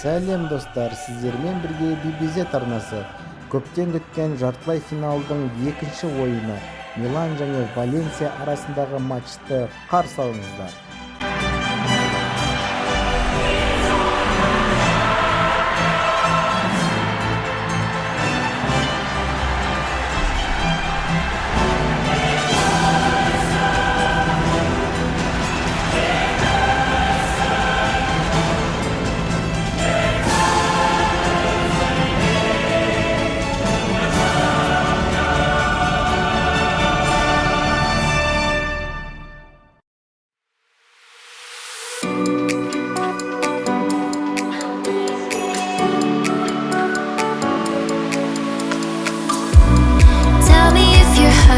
Сәлем достар, сіздермен бірге BBC арнасы. Көптен күткен жартылай финалдың екінші ойыны Милан және Валенсия арасындағы матчты қарсы алыңыздар.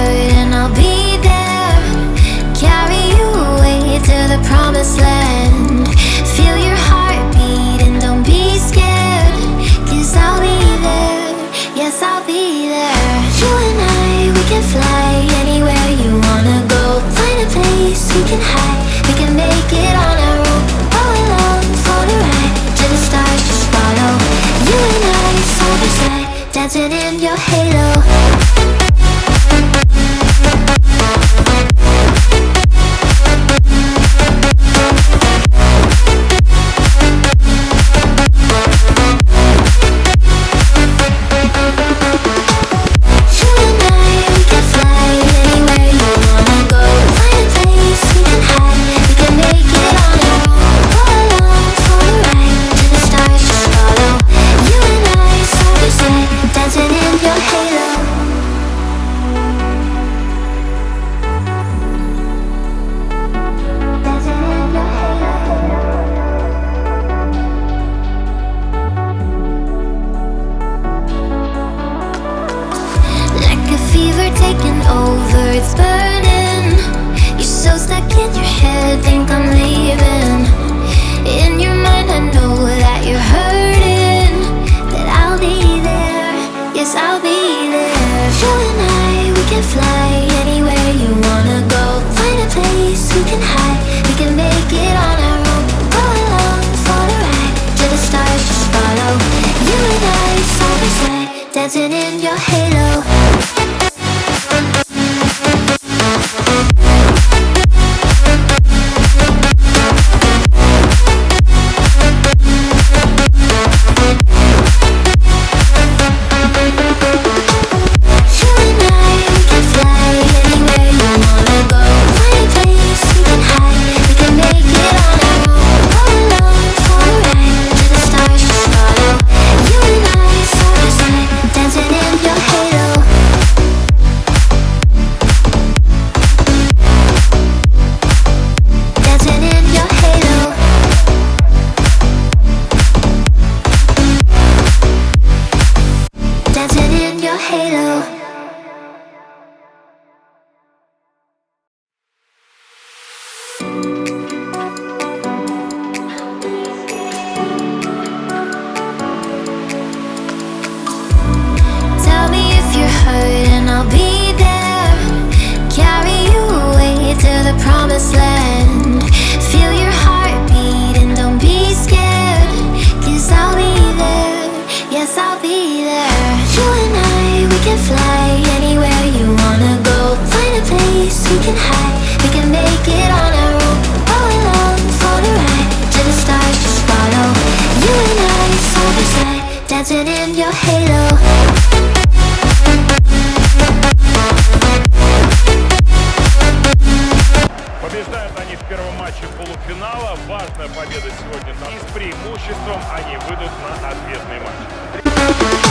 And I'll be there, carry you away to the promised land. Feel your heartbeat and don't be scared, 'cause I'll be there, yes I'll be there. You and I, we can fly anywhere you wanna go. Find a place we can hide, we can make it on our own. Go along for the ride, to the stars just follow. You and I, side by side, dancing in your halo. Taking over, it's burning. You're so stuck in your head, think I'm leaving. In your mind I know that you're hurting, that I'll be there, yes I'll be there. You and I, we can fly anywhere you wanna go. Find a place we can hide, we can make it on our own. Go along for the ride, to the stars just follow. You and I, side by side, dancing in your halo. And I'll be there, carry you away to the promised land. Feel your heartbeat and don't be scared, 'cause I'll be there, yes I'll be there. You and I, we can fly anywhere you wanna go. Find a place we can hide, we can make it on our own. Go along for the ride, to the stars just follow. You and I, side by side, dancing in your halo. Побеждают они в первом матче полуфинала. Важная победа сегодня. И с преимуществом они выйдут на ответный матч.